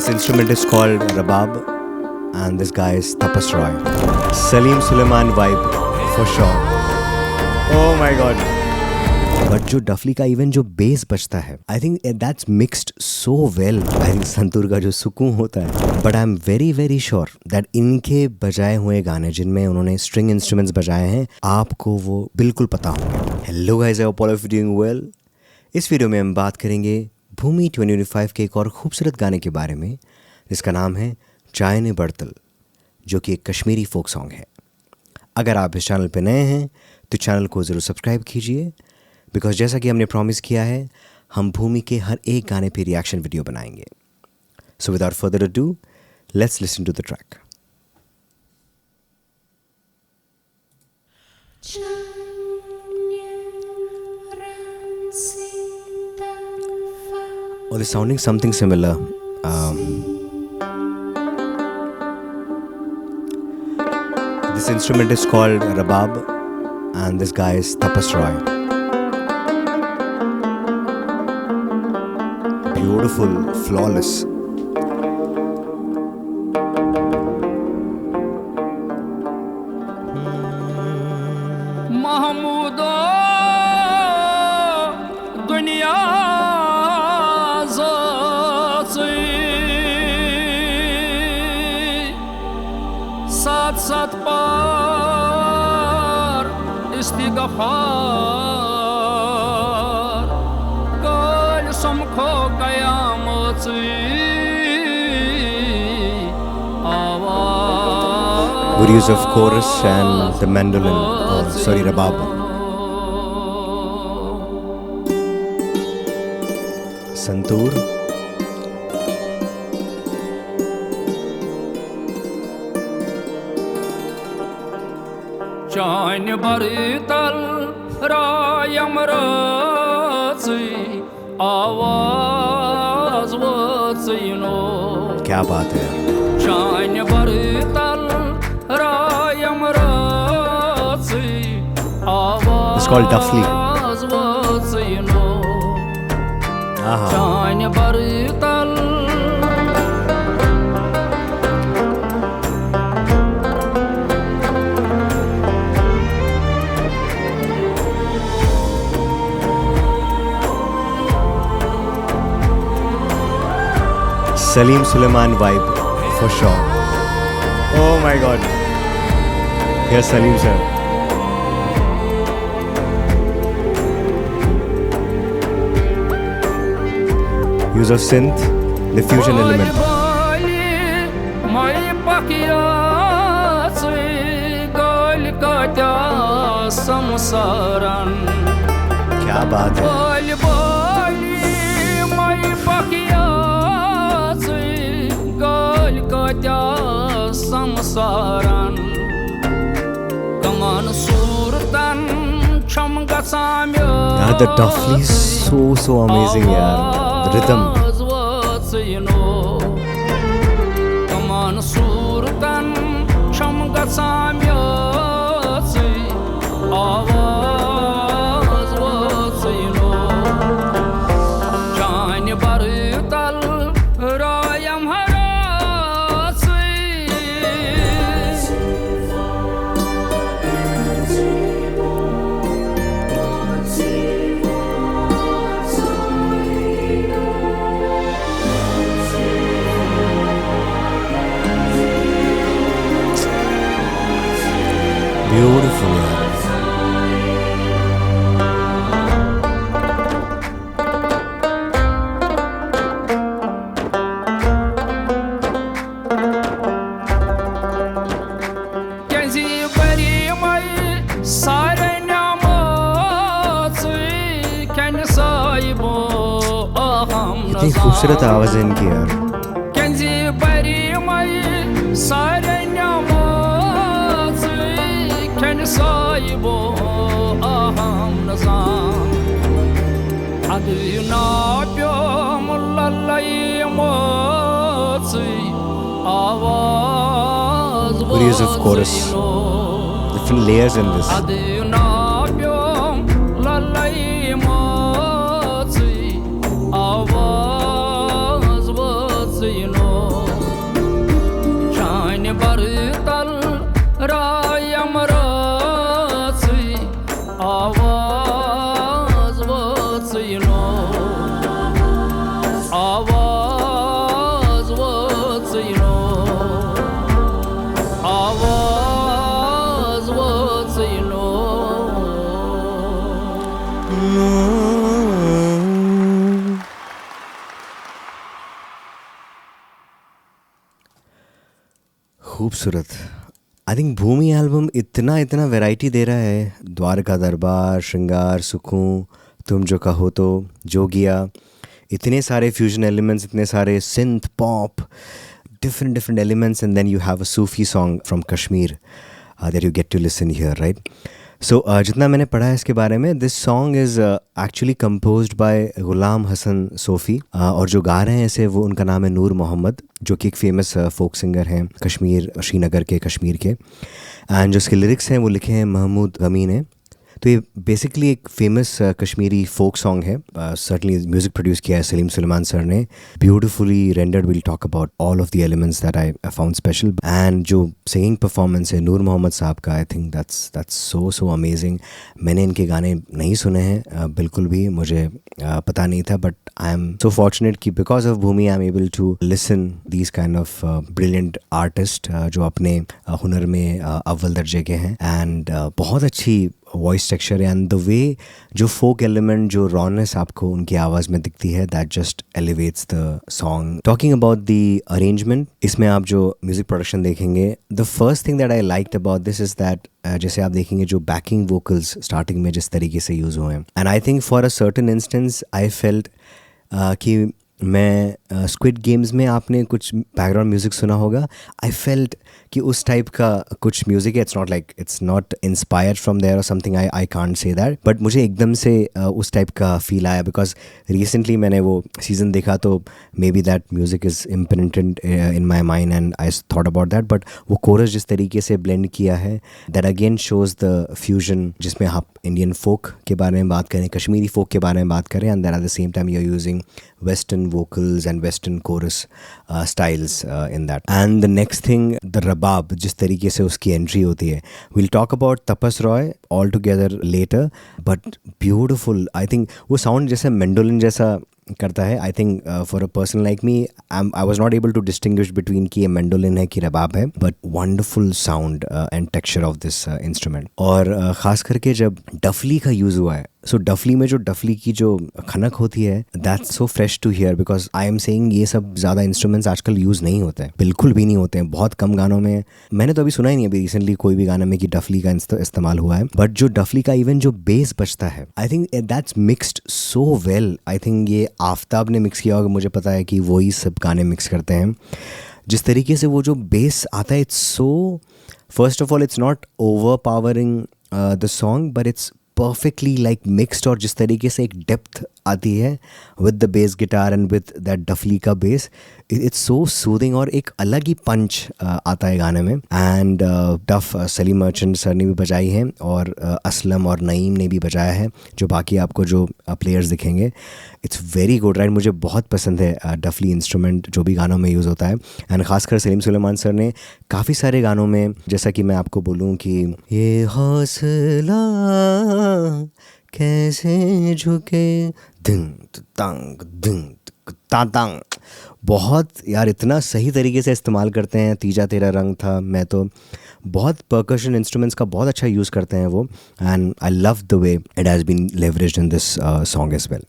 This instrument is called Rabab, and this guy is Tapas Roy. Salim Suleiman vibe for sure. Oh my god. But जो डफली का even जो base बजता है, I think that's mixed so well. I think santoor का जो सुकून होता है. But I'm very very sure that इनके बजाए हुए गाने जिनमें उन्होंने string instruments बजाए हैं, आपको वो बिल्कुल पता होंगे. Hello guys, I hope all of you doing well. इस वीडियो में हम बात करेंगे भूमि 2025 के एक और खूबसूरत गाने के बारे में, जिसका नाम है चायने बर्तल, जो कि एक कश्मीरी फोक सॉन्ग है. अगर आप इस चैनल पे नए हैं तो चैनल को ज़रूर सब्सक्राइब कीजिए, बिकॉज जैसा कि हमने प्रॉमिस किया है, हम भूमि के हर एक गाने पे रिएक्शन वीडियो बनाएंगे. So without further ado, let's listen to the track. Oh, they're sounding something similar. This instrument is called Rabab, and this guy is Tapas Roy. Beautiful, flawless. Mahmudo dunya zati sat par istighfar kal samkho qiyamati Good use of chorus and the mandolin, rabab. Santoor. Chain barital rayam razi आवाज वचनो. क्या बात है. Chain barital rayam razi It's called Duffly. आवाज वचनो. Aha. Chain barital Salim Suleiman vibe for sure. Oh my god. Here's Salim sir. Use of synth, the fusion element. क्या बात है. Samsaran kaman surtan cham gatsam yo. Yeah, the Duffly is so amazing, yaar. The rhythm. Kaman surtan cham gatsam yo. Awaaz vatsino. Chain barital rayam Beautiful, yaar. इतनी खूबसूरत आवाज़ है इनकी यार. Good use of chorus, different layers in this. आवाज वचनो. No शान बरतल रायम रसी आवाज वचनो आवाज वचनो आवाज वचनो खूबसूरत। आई थिंक भूमि एल्बम इतना इतना वैरायटी दे रहा है, द्वारका दरबार, श्रृंगार, सुकून, तुम जो कहो तो, जोगिया, इतने सारे फ्यूजन एलिमेंट्स, इतने सारे synth pop, different elements, and then you have a Sufi song from Kashmir that you get to listen here, right? So जितना मैंने पढ़ा है इसके बारे में, this song is actually composed by Ghulam Hassan Sofi, और जो गा रहे हैं इसे वो उनका नाम है नूर मोहम्मद, जो कि एक फेमस फोक सिंगर हैं कश्मीर, श्रीनगर के, कश्मीर के। एंड जो इसके लिरिक्स हैं वो लिखे हैं महमूद गमी ने। तो ये बेसिकली एक फेमस कश्मीरी फोक सॉन्ग है। सर्टनली म्यूज़िक प्रोड्यूस किया है सलीम सुलेमान सर ने, beautifully rendered. Will talk about all of the elements that I found special. And जो सिंगिंग परफॉर्मेंस है नूर मोहम्मद साहब का, I think that's so amazing. मैंने इनके गाने नहीं सुने हैं बिल्कुल भी, मुझे पता नहीं था, but I am so fortunate कि because of Bhoomi I am able to listen these kind of brilliant artist जो अपने हुनर में अव्वल दर्जे के हैं। एंड बहुत अच्छी voice texture and the way जो फोक एलिमेंट, जो रॉनेस आपको उनकी आवाज़ में दिखती है, that just elevates the song. Talking about the arrangement, इसमें आप जो म्यूज़िक प्रोडक्शन देखेंगे, the first thing that I liked about this is that जैसे आप देखेंगे जो बैकिंग वोकल्स स्टार्टिंग में जिस तरीके से यूज़ हुए हैं, and I think for a certain instance I felt कि मैं स्क्विड गेम्स में आपने कुछ बैकग्राउंड म्यूज़िक सुना होगा, आई फेल्ट कि उस टाइप का कुछ म्यूज़िक है। It's not inspired from there or something, I can't say that, but मुझे एकदम से उस टाइप का फील आया बिकॉज रिसेंटली मैंने वो सीज़न देखा, तो may be that music is imprinted in my mind and I thought about that. But वो कोरस जिस तरीके से ब्लेंड किया है, that again shows the fusion, जिसमें आप इंडियन फोक के बारे में बात करें, कश्मीरी फोक के बारे में बात करें, and that at the same time you are using western vocals and western chorus styles in that. And the next thing, the रबाब, जिस तरीके से उसकी एंट्री होती है, we'll talk about Tapas Roy all together later, but beautiful. I think वो sound जैसे mandolin जैसा करता है। I think for a person like me, I was not able to distinguish between कि ये मेंडोलिन है कि रबाब है, but wonderful sound and texture of this instrument. और ख़ास करके जब डफली का यूज़ हुआ है, सो डफली में जो डफली की जो खनक होती है, that's so fresh to hear, because I am saying ये सब ज़्यादा इंस्ट्रूमेंट्स आजकल यूज़ नहीं होते हैं, बिल्कुल भी नहीं होते हैं, बहुत कम गानों में। मैंने तो अभी सुना ही नहीं अभी रिसेंटली कोई भी गाना में कि डफली का इस्तेमाल हुआ है, बट जो डफली का इवन जो बेस बजता है, I think that's mixed so well. I think ये आफ्ताब ने मिक्स किया होगा, मुझे पता है कि वही सब गाने मिक्स करते हैं। जिस तरीके से वो जो बेस आता है, it's so, first of all it's not overpowering the song, but it's perfectly like mixed, और जिस तरीके से एक डेप्थ आती है with the bass guitar and with that डफली का बेस, इट्स सो सूदिंग, और एक अलग ही पंच आता है गाने में। एंड डफ सलीम मर्चेंट सर ने भी बजाई है, और असलम और नईम ने भी बजाया है, जो बाकी आपको जो प्लेयर्स दिखेंगे। It's very good, right? मुझे बहुत पसंद है डफली इंस्ट्रूमेंट जो भी गानों में यूज़ होता है। एंड ख़ासकर सलीम सुलेमान सर ने काफ़ी सारे गानों में, जैसा कि मैं आपको बोलूँ कि ये हौसला कैसे झुके दिन तंग दिन तांग, बहुत यार इतना सही तरीके से इस्तेमाल करते हैं। तीजा तेरा रंग था, मैं तो, बहुत परकशन इंस्ट्रूमेंट्स का बहुत अच्छा यूज़ करते हैं वो, and I love the way it has been leveraged in this song as well.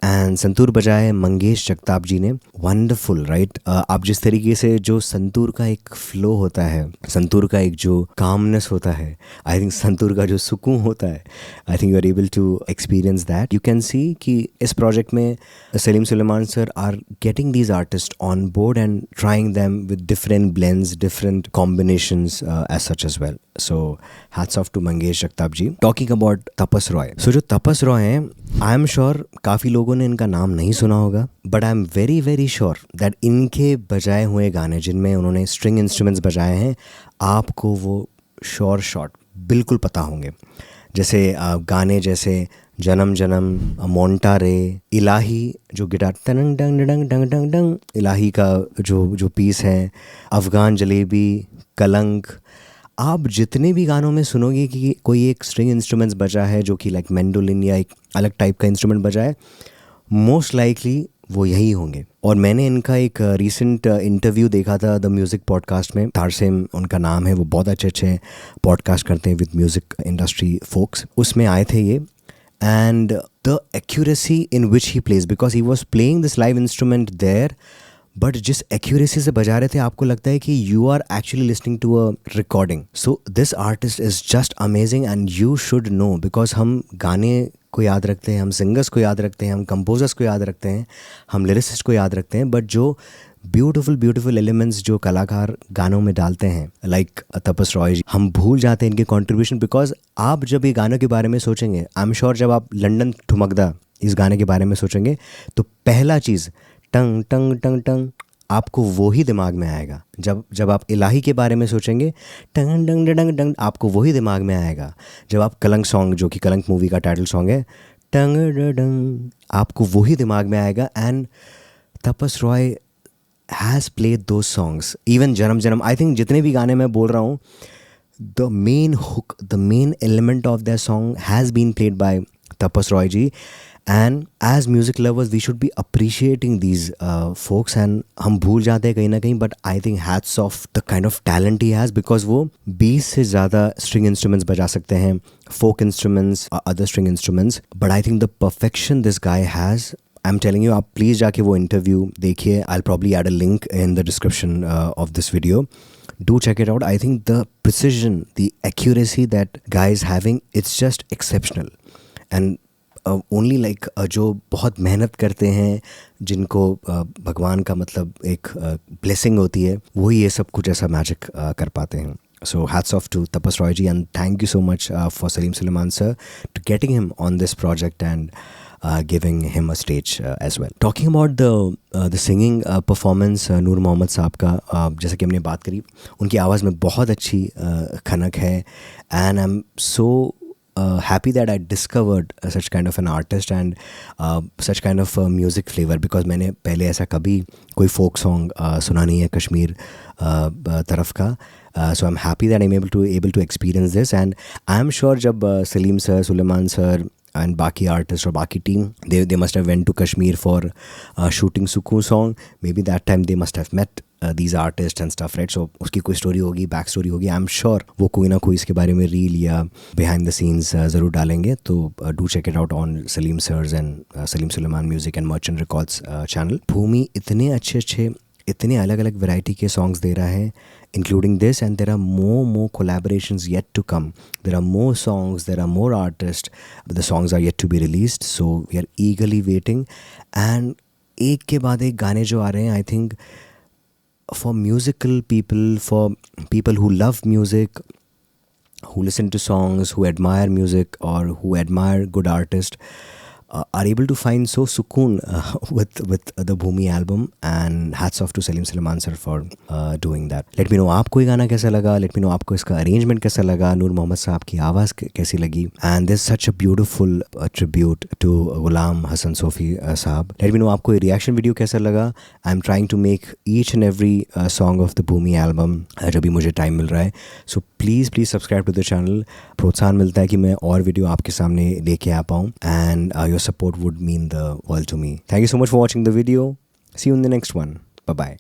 And santoor बजाया है मंगेश जगताप जी ने, वंडरफुल, राइट? आप जिस तरीके से जो संतूर का एक फ्लो होता है, संतूर का एक जो कामनेस होता है, आई थिंक संतूर का जो सुकून होता है, I think you are able to experience that. You can see कि इस प्रोजेक्ट में Salim Sulaiman sir are getting these artist on board and trying them with different blends, different combinations as such as well. So hats off to Mangesh Jagtap ji. Talking about Tapas Roy, so जो तपस रॉय हैं, I am sure काफ़ी लोगों ने इनका नाम नहीं सुना होगा, but I am very very sure that इनके बजाए हुए गाने जिनमें उन्होंने स्ट्रिंग इंस्ट्रूमेंट्स बजाए हैं, आपको वो श्योर शॉट बिल्कुल पता होंगे। जैसे गाने जैसे जन्म जन्म, मोंटा रे, इलाही जो गिटार टंग डंग डंग डंग डंग डंग, इलाही का जो पीस है, अफ़गान जलेबी, कलंक। आप जितने भी गानों में सुनोगे कि कोई एक स्ट्रिंग इंस्ट्रूमेंट्स बजा है जो कि लाइक मैंडोलिन या एक अलग टाइप का इंस्ट्रूमेंट बजा है, मोस्ट लाइकली वो यही होंगे। और मैंने इनका एक रीसेंट इंटरव्यू देखा था द म्यूज़िक पॉडकास्ट में, तारसेम उनका नाम है, वो बहुत अच्छे पॉडकास्ट करते हैं विद म्यूज़िक इंडस्ट्री फोक्स। उसमें आए थे ये, and the accuracy in which he plays, because he was playing this live instrument there, but जिस एक्यूरेसी से बजा रहे थे आपको लगता है कि you are actually listening to a recording. So this artist is just amazing and you should know, because हम गाने को याद रखते हैं, हम सिंगर्स को याद रखते हैं, हम कंपोजर्स को याद रखते हैं, हम लिरिसिस्ट को याद रखते हैं, बट जो ब्यूटीफुल एलिमेंट्स जो कलाकार गानों में डालते हैं लाइक तपस रॉय जी, हम भूल जाते हैं इनके कंट्रीब्यूशन। बिकॉज आप जब ये गानों के बारे में सोचेंगे, आई एम श्योर जब आप लंदन ठुमकदा इस गाने के बारे में सोचेंगे तो पहला चीज़ टंग टंग टंग टंग आपको वो ही दिमाग में आएगा। जब आप इलाही के बारे में सोचेंगे, टंग डंग डंग डंग आपको वही दिमाग में आएगा। जब आप कलंक सॉन्ग, जो कि कलंक मूवी का टाइटल सॉन्ग है, टंग डंग आपको वही दिमाग में आएगा। एंड तपस रॉय हैज़ प्लेड दो सॉन्ग्स, इवन जन्म जन्म। आई थिंक जितने भी गाने मैं बोल रहा हूँ, the main hook, the main element of that song has been played by Tapas Roy ji. And as music lovers we should be appreciating these folks, and हम भूल जाते हैं कहीं ना कहीं, but I think hats off the kind of talent he has, because वो 20 से ज़्यादा स्ट्रिंग इंस्ट्रूमेंट्स बजा सकते हैं, folk instruments, other string instruments, but I think the perfection this guy has, I am telling you, आप please जाके वो interview देखिए। I will probably add a link in the description of this video. Do check it out. I think the precision, the accuracy that guy is having, it's just exceptional. And only like जो बहुत मेहनत करते हैं, जिनको भगवान का मतलब एक ब्लेसिंग होती है, वही ये सब कुछ ऐसा मैजिक कर पाते हैं. So hats off to Tapas Roy ji, and thank you so much for Salim Sulaiman sir to getting him on this project and giving him a stage as well. Talking about the singing performance, नूर मोहम्मद साहब का, जैसा कि हमने बात करी, उनकी आवाज़ में बहुत अच्छी खनक है, and I'm so happy that I discovered such kind of an artist and such kind of music flavor, because मैंने पहले ऐसा कभी कोई folk song सुना नहीं है कश्मीर तरफ का. So I'm happy that I'm able to experience this, and I'm sure जब Salim sir, Sulaiman sir and बाकी आर्टिस्ट और बाकी team, they must have went to Kashmir for shooting Sukoon song. Maybe that time they must have met these artists and stuff, right? So उसकी कोई story होगी, back story होगी. I'm sure वो कोई ना कोई इसके बारे में रील या behind the scenes ज़रूर डालेंगे. तो do check it out on Salim Sirs and Salim Sulaiman Music and Merchant Records channel. भूमि इतने अच्छे इतने अलग अलग वैरायटी के सॉन्ग्स दे रहा है, including this, and there are more collaborations yet to come. There are more songs, there are more artists, but the songs are yet to be released, so we are eagerly waiting. And एक के बाद एक गाने जो आ रहे हैं, I think for musical people, for people who love music, who listen to songs, who admire music, or who admire good artists, are able to find so sukoon with the Bhumi album, and hats off to Salim Sulaiman sir for doing that. Let me know आपको ये गाना कैसा लगा, let me know आपको इसका arrangement कैसा लगा, नूर मोहम्मद साहब की आवाज़ कैसी लगी, and there's such a beautiful tribute to Ghulam Hassan Sofi साहब. Let me know आपको ये reaction video कैसा लगा. I'm trying to make each and every song of the Bhumi album जब भी मुझे time मिल रहा है. So please subscribe to the channel. प्रोत्साहन मिलता है कि मैं और वीडियो आपके सामने लेके आ पाऊँ, and your support would mean the world to me. Thank you so much for watching the video. See you in the next one. Bye bye.